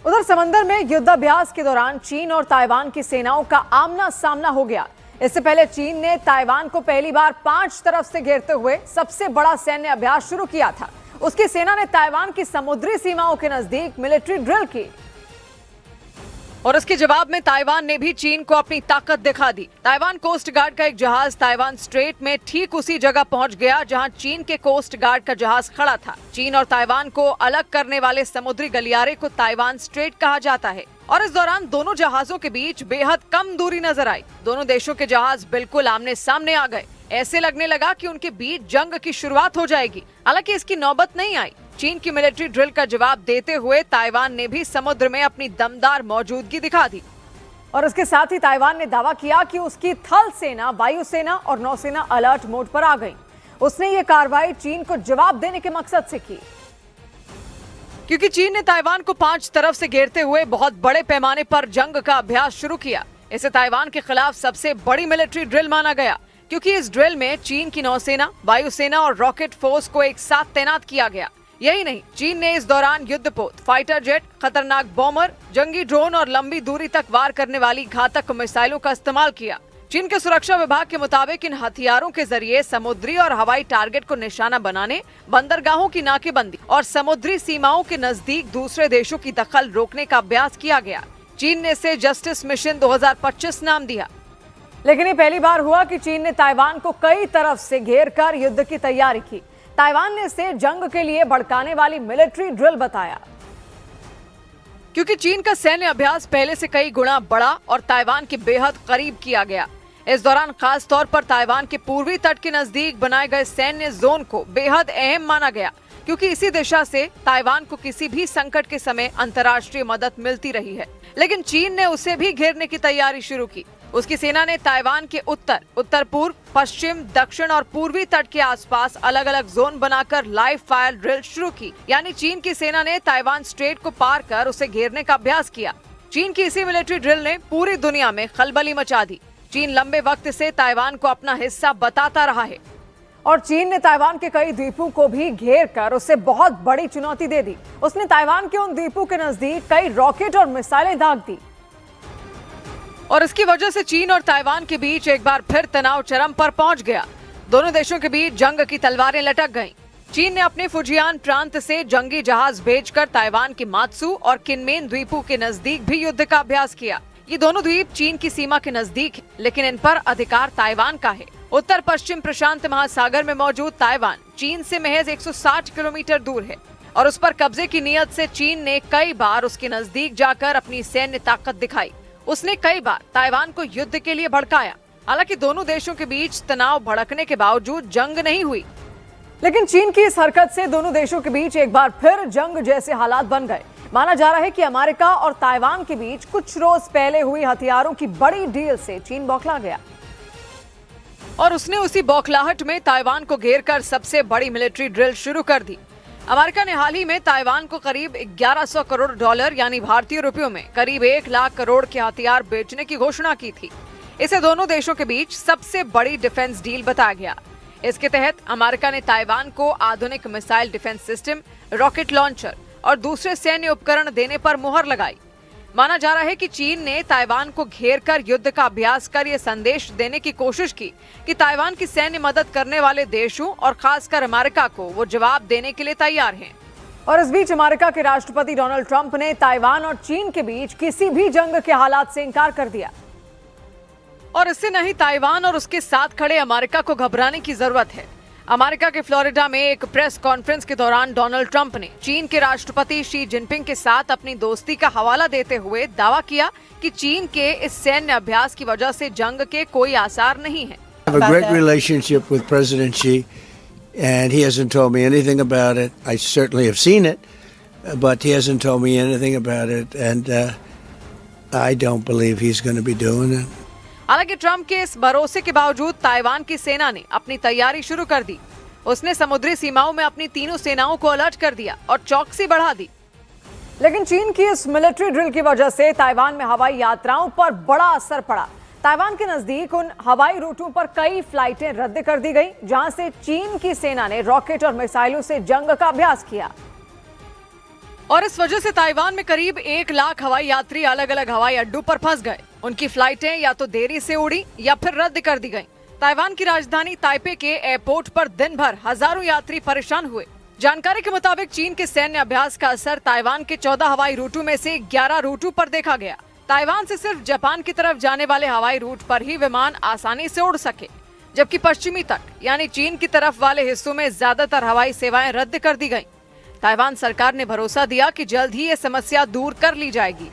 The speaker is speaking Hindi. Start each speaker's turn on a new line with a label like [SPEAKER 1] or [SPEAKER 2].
[SPEAKER 1] उधर समंदर में युद्धाभ्यास के दौरान चीन और ताइवान की सेनाओं का आमना सामना हो गया। इससे पहले चीन ने ताइवान को पहली बार 5 तरफ से घेरते हुए सबसे बड़ा सैन्य अभ्यास शुरू किया था। उसकी सेना ने ताइवान की समुद्री सीमाओं के नजदीक मिलिट्री ड्रिल की और उसके जवाब में ताइवान ने भी चीन को अपनी ताकत दिखा दी। ताइवान कोस्ट गार्ड का एक जहाज ताइवान स्ट्रेट में ठीक उसी जगह पहुंच गया जहां चीन के कोस्ट गार्ड का जहाज खड़ा था। चीन और ताइवान को अलग करने वाले समुद्री गलियारे को ताइवान स्ट्रेट कहा जाता है और इस दौरान दोनों जहाजों के बीच बेहद कम दूरी नजर आई। दोनों देशों के जहाज बिल्कुल आमने सामने आ गए। ऐसे लगने लगा कि उनके बीच जंग की शुरुआत हो जाएगी। हालांकि इसकी नौबत नहीं आई। चीन की मिलिट्री ड्रिल का जवाब देते हुए ताइवान ने भी समुद्र में अपनी दमदार मौजूदगी दिखा दी और इसके साथ ही ताइवान ने दावा किया कि उसकी थल सेना, वायुसेना और नौसेना अलर्ट मोड पर आ गई। उसने ये कार्रवाई चीन को जवाब देने के मकसद से की, क्योंकि चीन ने ताइवान को 5 तरफ से घेरते हुए बहुत बड़े पैमाने पर जंग का अभ्यास शुरू किया। इसे ताइवान के खिलाफ सबसे बड़ी मिलिट्री ड्रिल माना गया, क्योंकि इस ड्रिल में चीन की नौसेना, वायुसेना और रॉकेट फोर्स को एक साथ तैनात किया गया। यही नहीं, चीन ने इस दौरान युद्धपोत, फाइटर जेट, खतरनाक बॉम्बर, जंगी ड्रोन और लंबी दूरी तक वार करने वाली घातक मिसाइलों का इस्तेमाल किया। चीन के सुरक्षा विभाग के मुताबिक इन हथियारों के जरिए समुद्री और हवाई टारगेट को निशाना बनाने, बंदरगाहों की नाकेबंदी और समुद्री सीमाओं के नजदीक दूसरे देशों की दखल रोकने का अभ्यास किया गया। चीन ने इसे जस्टिस मिशन 2025 नाम दिया। लेकिन ये पहली बार हुआ कि चीन ने ताइवान को कई तरफ से घेरकर युद्ध की तैयारी की। ताइवान ने इसे जंग के लिए भड़काने वाली मिलिट्री ड्रिल बताया, क्योंकि चीन का सैन्य अभ्यास पहले से कई गुना बड़ा और ताइवान के बेहद करीब किया गया। इस दौरान खास तौर पर ताइवान के पूर्वी तट के नजदीक बनाए गए सैन्य जोन को बेहद अहम माना गया, क्योंकि इसी दिशा से ताइवान को किसी भी संकट के समय अंतर्राष्ट्रीय मदद मिलती रही है। लेकिन चीन ने उसे भी घेरने की तैयारी शुरू की। उसकी सेना ने ताइवान के उत्तर, उत्तर पूर्व, पश्चिम, दक्षिण और पूर्वी तट के आसपास अलग अलग जोन बनाकर लाइव फायर ड्रिल शुरू की। यानी चीन की सेना ने ताइवान स्ट्रेट को पार कर उसे घेरने का अभ्यास किया। चीन की इसी मिलिट्री ड्रिल ने पूरी दुनिया में खलबली मचा दी। चीन लंबे वक्त से ताइवान को अपना हिस्सा बताता रहा है और चीन ने ताइवान के कई द्वीपों को भी घेर कर उसे बहुत बड़ी चुनौती दे दी। उसने ताइवान के उन द्वीपों के नजदीक कई रॉकेट और मिसाइलें दाग दी और इसकी वजह से चीन और ताइवान के बीच एक बार फिर तनाव चरम पर पहुंच गया। दोनों देशों के बीच जंग की तलवारें लटक गईं। चीन ने अपने फुजियान प्रांत से जंगी जहाज भेजकर ताइवान के मात्सू और किनमेन द्वीपों के नजदीक भी युद्ध का अभ्यास किया। ये दोनों द्वीप चीन की सीमा के नजदीक है, लेकिन इन पर अधिकार ताइवान का है। उत्तर पश्चिम प्रशांत महासागर में मौजूद ताइवान चीन से महज 160 किलोमीटर दूर है और उस पर कब्जे की नीयत से चीन ने कई बार उसके नजदीक जाकर अपनी सैन्य ताकत दिखाई। उसने कई बार ताइवान को युद्ध के लिए भड़काया। हालांकि दोनों देशों के बीच तनाव भड़कने के बावजूद जंग नहीं हुई, लेकिन चीन की इस हरकत से दोनों देशों के बीच एक बार फिर जंग जैसे हालात बन गए। माना जा रहा है कि अमेरिका और ताइवान के बीच कुछ रोज पहले हुई हथियारों की बड़ी डील से चीन बौखला गया और उसने उसी बौखलाहट में ताइवान को घेरकर सबसे बड़ी मिलिट्री ड्रिल शुरू कर दी। अमेरिका ने हाल ही में ताइवान को करीब 1100 करोड़ डॉलर यानी भारतीय रुपयों में करीब 1 लाख करोड़ के हथियार बेचने की घोषणा की थी। इसे दोनों देशों के बीच सबसे बड़ी डिफेंस डील बताया गया। इसके तहत अमेरिका ने ताइवान को आधुनिक missile defence system, rocket launcher और दूसरे सैन्य उपकरण देने पर मुहर लगाई। माना जा रहा है कि चीन ने ताइवान को घेरकर युद्ध का अभ्यास कर ये संदेश देने की कोशिश की कि ताइवान की सैन्य मदद करने वाले देशों और खासकर अमेरिका को वो जवाब देने के लिए तैयार हैं। और इस बीच अमेरिका के राष्ट्रपति डोनाल्ड ट्रंप ने ताइवान और चीन के बीच किसी भी जंग के हालात से इनकार कर दिया और इससे नहीं ताइवान और उसके साथ खड़े अमेरिका को घबराने की जरूरत है। अमेरिका के फ्लोरिडा में एक प्रेस कॉन्फ्रेंस के दौरान डोनाल्ड ट्रंप ने चीन के राष्ट्रपति शी जिनपिंग के साथ अपनी दोस्ती का हवाला देते हुए दावा किया कि चीन के इस सैन्य अभ्यास की वजह से जंग के कोई आसार नहीं है।
[SPEAKER 2] I have a great relationship with President Xi, and he hasn't told me anything about it. I certainly have seen it, but he hasn't told me anything about it, and I don't believe he's going to be doing it.
[SPEAKER 1] हालांकि ट्रंप के इस भरोसे के बावजूद ताइवान की सेना ने अपनी तैयारी शुरू कर दी। उसने समुद्री सीमाओं में अपनी तीनों सेनाओं को अलर्ट कर दिया और चौकसी बढ़ा दी। लेकिन चीन की इस मिलिट्री ड्रिल की वजह से ताइवान में हवाई यात्राओं पर बड़ा असर पड़ा। ताइवान के नजदीक उन हवाई रूटों पर कई फ्लाइटें रद्द कर दी गई जहां से चीन की सेना ने रॉकेट और मिसाइलों से जंग का अभ्यास किया। और इस वजह से ताइवान में करीब 1 लाख हवाई यात्री अलग अलग हवाई अड्डों पर फंस गए। उनकी फ्लाइटें या तो देरी से उड़ी या फिर रद्द कर दी गईं। ताइवान की राजधानी ताइपे के एयरपोर्ट पर दिन भर हजारों यात्री परेशान हुए। जानकारी के मुताबिक चीन के सैन्य अभ्यास का असर ताइवान के 14 हवाई रूटों में से 11 रूटों पर देखा गया। ताइवान से सिर्फ जापान की तरफ जाने वाले हवाई रूट पर ही विमान आसानी से उड़ सके, जबकि पश्चिमी तट यानी चीन की तरफ वाले हिस्सों में ज्यादातर हवाई सेवाएं रद्द कर दी गईं। ताइवान सरकार ने भरोसा दिया कि जल्द ही ये समस्या दूर कर ली जाएगी।